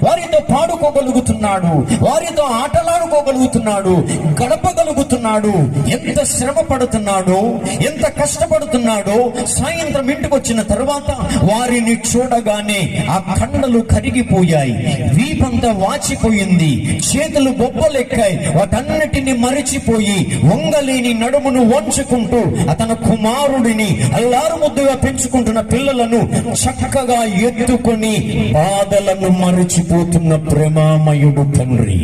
వారితో పాడుకోగలుగుతున్నాడు, వారితో ఆటలాడుకోగలుగుతున్నాడు, గడపగలుగుతున్నాడు. ఎంత శ్రమ పడుతున్నాడో, ఎంత కష్టపడుతున్నాడో. సాయంత్రం ఇంటికి వచ్చిన తర్వాత వారిని చూడగానే ఆ కండలు కరిగిపోయాయి, వీపంతా వాచిపోయింది, చేతులు బొబ్బలెక్కాయి. వాటన్నిటిని మరిచిపోయి వంగలేని నడుమును వంచుకుంటూ తన కుమారుడిని అల్లారు ముద్దుగా పెంచుకుంటున్న పిల్లలను చక్కగా ఎత్తుకొని బాధలను మరచిపోతున్న ప్రేమామయుడు తండ్రి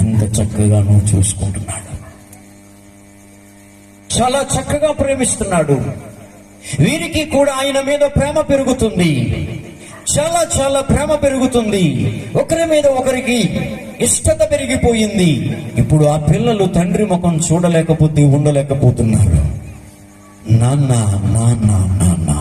ఎంత చక్కగా నువ్వు చూసుకుంటున్నాడు. చాలా చక్కగా ప్రేమిస్తున్నాడు. వీరికి కూడా ఆయన మీద ప్రేమ పెరుగుతుంది, చాలా చాలా ప్రేమ పెరుగుతుంది. ఒకరి మీద ఒకరికి ఇష్టత పెరిగిపోయింది. ఇప్పుడు ఆ పిల్లలు తండ్రి ముఖం చూడలేకపోతే ఉండలేకపోతున్నారు. నాన్న నాన్న నాన్న.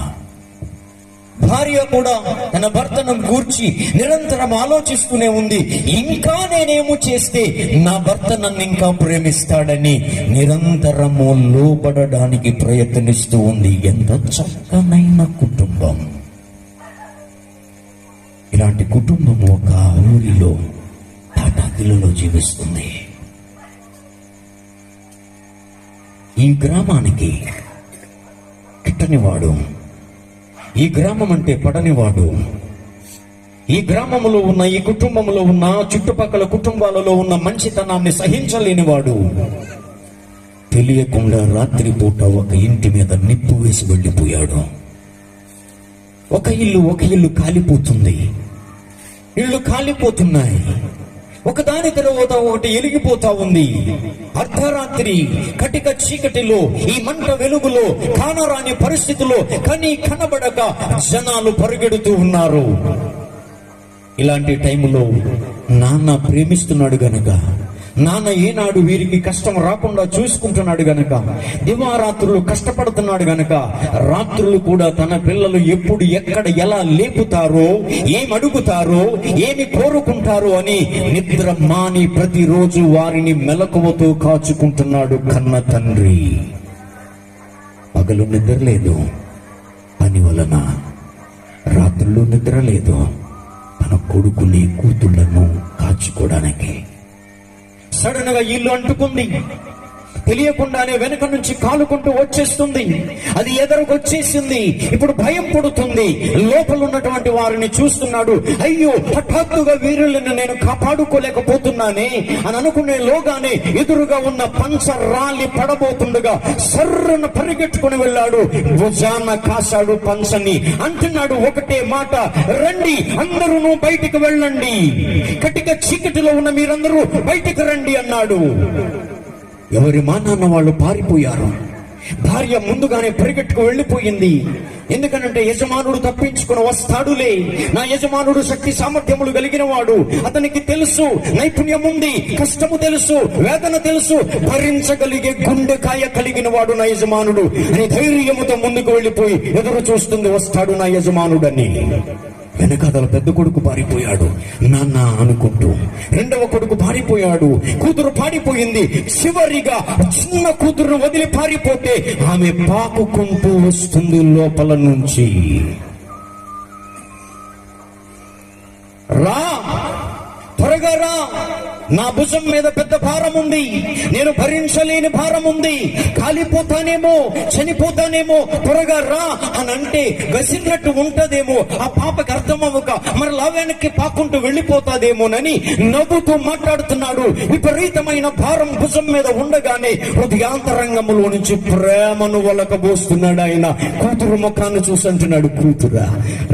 భార్య కూడా తన భర్తను గూర్చి నిరంతరం ఆలోచిస్తూనే ఉంది. ఇంకా నేనేమో చేస్తే నా భర్త నన్ను ఇంకా ప్రేమిస్తాడని నిరంతరము లోబడడానికి ప్రయత్నిస్తూ ఉంది. ఎంత చక్కనైన కుటుంబం! ఇలాంటి కుటుంబం ఒక ఊరిలో తాటాకిలలో జీవిస్తుంది. ఈ గ్రామానికి కిట్టనివాడు, ఈ గ్రామం అంటే పడనివాడు, ఈ గ్రామంలో ఉన్న, ఈ కుటుంబంలో ఉన్న, చుట్టుపక్కల కుటుంబాలలో ఉన్న మంచితనాన్ని సహించలేనివాడు తెలియకుండా రాత్రిపూట ఒక ఇంటి మీద నిప్పు వేసి వెళ్ళిపోయాడు. ఒక ఇల్లు కాలిపోతుంది, ఇళ్ళు కాలిపోతున్నాయి. ఒకదాని తర్వాత ఒకటి ఎలిగిపోతా ఉంది. అర్ధరాత్రి కటిక చీకటిలో, ఈ మంట వెలుగులో, కానరాని పరిస్థితుల్లో కనబడక జనాలు పరిగెడుతూ ఉన్నారు. ఇలాంటి టైంలో నాన్న ప్రేమిస్తున్నాడు గనక, నాన్న ఏనాడు వీరికి కష్టం రాకుండా చూసుకుంటున్నాడు గనక, దివారాత్రులు కష్టపడుతున్నాడు గనక, రాత్రులు కూడా తన పిల్లలు ఎప్పుడు ఎక్కడ ఎలా లేపుతారో, ఏం అడుగుతారో, ఏమి కోరుకుంటారో అని నిద్ర మాని ప్రతిరోజు వారిని మెలకువతో కాచుకుంటున్నాడు కన్న తండ్రి. పగలు నిద్ర లేదు, పని వలన రాత్రులు నిద్ర లేదు, తన కొడుకుని కూతుళ్లను కాచుకోవడానికి. సడన్ గా ఇల్లు అంటుకుంది, తెలియకుండానే వెనుక నుంచి కాలుకుంటూ వచ్చేస్తుంది. అది ఎదురుకొచ్చేసింది. ఇప్పుడు భయం పడుతుంది. లోపల ఉన్నటువంటి వారిని చూస్తున్నాడు. అయ్యో, హఠాత్తుగా వీరులను నేను కాపాడుకోలేకపోతున్నానే అని అనుకునే లోగానే ఎదురుగా ఉన్న పంచ రాలి పడబోతుండగా సర్రున పరిగెట్టుకుని వెళ్ళాడు. భుజాన కాశాడు పంచని. అంటున్నాడు ఒకటే మాట, రండి అందరూ బయటికి వెళ్ళండి, కటిక చీకటిలో ఉన్న మీరందరూ బయటికి రండి అన్నాడు. ఎవరి మానాన్న వాళ్ళు పారిపోయారు. భార్య ముందుగానే పరిగెట్టుకు వెళ్ళిపోయింది. ఎందుకనంటే యజమానుడు తప్పించుకుని వస్తాడులే, నా యజమానుడు శక్తి సామర్థ్యములు కలిగిన వాడు, అతనికి తెలుసు, నైపుణ్యం ఉంది, కష్టము తెలుసు, వేదన తెలుసు, భరించగలిగే గుండెకాయ కలిగిన వాడు నా యజమానుడు అని ధైర్యముతో ముందుకు వెళ్ళిపోయి ఎదురు చూస్తుంది, వస్తాడు నా యజమానుడని. వెనకాతల పెద్ద కొడుకు పారిపోయాడు నాన్న అనుకుంటూ. రెండవ కొడుకు పారిపోయాడు, కూతురు పారిపోయింది. చివరిగా చిన్న కూతురును వదిలి పారిపోతే ఆమె పాకుకుంటూ వస్తుంది లోపల నుంచి. రా, త్వరగా రా, నా భుజం మీద పెద్ద భారం ఉంది, నేను భరించలేని భారం ఉంది, కాలిపోతానేమో, చనిపోతానేమో, త్వరగా రా అని అంటే గసినట్టు ఉంటదేమో. ఆ పాపకి అర్థం అవ్వక మరలా వెనక్కి పాకుంటూ వెళ్ళిపోతాదేమోనని నవ్వుతూ మాట్లాడుతున్నాడు. విపరీతమైన భారం భుజం మీద ఉండగానే హృదయాంతరంగంలో నుంచి ప్రేమను వలకబోస్తున్నాడు ఆయన. కూతురు ముఖాన్ని చూసి అంటున్నాడు, కూతురా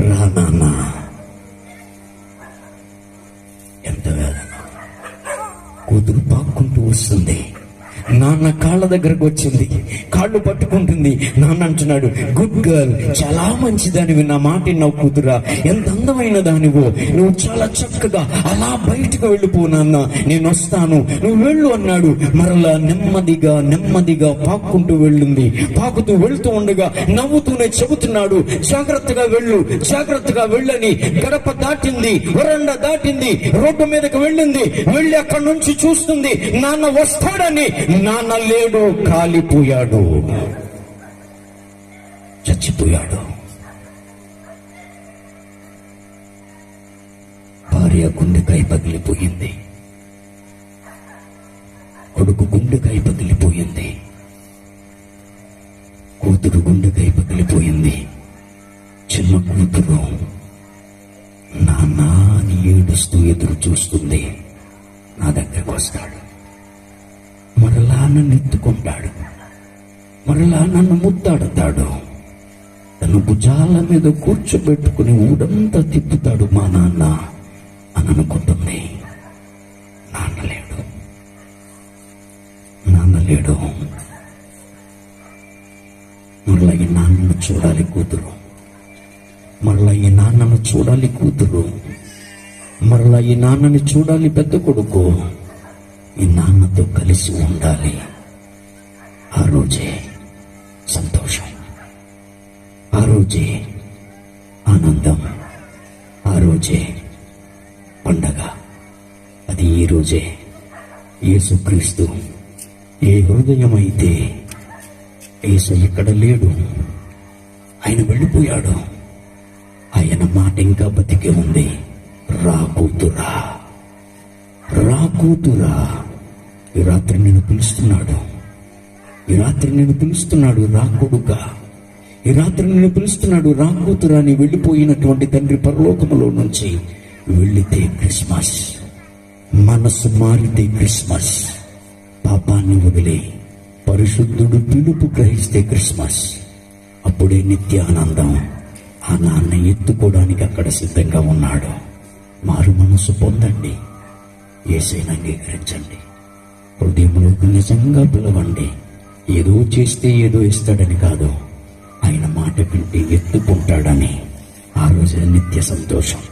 రా నాన్న. ఎంత వేదన! కూతురు పాక్కుంటూ వస్తుంది. నాన్న కాళ్ళ దగ్గరకు వచ్చింది, కాళ్ళు పట్టుకుంటుంది. నాన్న అంటున్నాడు, గుడ్ గర్ల్, చాలా మంచిదానివి, నా మాట విన్నావు కూతురా, ఎంత అందమైన దానివో, నువ్వు చాలా చక్కగా అలా బయటకు వెళ్ళిపో నాన్న, నేను వస్తాను, నువ్వు వెళ్ళు అన్నాడు. మరలా నెమ్మదిగా నెమ్మదిగా పాక్కుంటూ వెళ్ళింది. పాకుతూ వెళ్తూ ఉండగా నవ్వుతూనే చెబుతున్నాడు, జాగ్రత్తగా వెళ్ళు, జాగ్రత్తగా వెళ్ళని. గడప దాటింది, వరండా దాటింది, రోడ్డు మీదకి వెళ్ళింది. వెళ్ళి అక్కడి నుంచి చూస్తుంది, నాన్న వస్తాడని. నాన్న లేడు, కాలిపోయాడు, చచ్చిపోయాడు. భార్య గుండెకాయ పగిలిపోయింది, కొడుకు గుండెకాయ పగిలిపోయింది, కూతురు గుండెకాయ పగిలిపోయింది. చిన్న కూతురు నాన్న అని ఏడుస్తూ ఎదురు చూస్తుంది. నా దగ్గరకు వస్తాడు, మరలా నన్ను ఎత్తుకుంటాడు, మరలా నన్ను ముద్దాడుతాడు, తన భుజాల మీద కూర్చోబెట్టుకుని ఊడంతా తిప్పుతాడు మా నాన్న అని అనుకుంటుంది. నాన్న లేడు, నాన్న లేడు. మరలా ఈ నాన్నను చూడాలి కూతురు, మరలా ఈ నాన్నను చూడాలి కూతురు, మరలా ఈ నాన్నని చూడాలి పెద్ద కొడుకు. ఈ నాన్నతో కలిసి ఉండాలి. ఆ రోజే సంతోషం, ఆ రోజే ఆనందం, ఆ రోజే పండగ. అది ఈ రోజే. యేసుక్రీస్తు ఏ హృదయం అయితే యేసు ఇక్కడ లేడు, ఆయన వెళ్ళిపోయాడు, ఆయన మాట ఇంకా బతికే ఉంది. రా కూతురా, రా కూతురా. ఈ రాత్రి నేను పిలుస్తున్నాడు, ఈ రాత్రి నేను పిలుస్తున్నాడు. రా కొడుకా, ఈ రాత్రి నేను పిలుస్తున్నాడు. రా కూతురా. నీ వెళ్ళిపోయినటువంటి తండ్రి పరలోకములో నుంచి వెళ్ళితే క్రిస్మస్, మనసు మారితే క్రిస్మస్, పాపాన్ని వదిలే పరిశుద్ధుడు పిలుపు గ్రహిస్తే క్రిస్మస్. అప్పుడే నిత్య ఆనందం. ఆ నాన్న ఎత్తుకోవడానికి అక్కడ సిద్ధంగా ఉన్నాడు. మారు మనసు పొందండి, యేసయ్యను అంగీకరించండి, హృదయంలోకి నిజంగా పిలవండి. ఏదో చేస్తే ఏదో ఇస్తాడని కాదు, ఆయన మాట వింటే ఎత్తుకుంటాడని. ఆ రోజే నిత్య సంతోషం.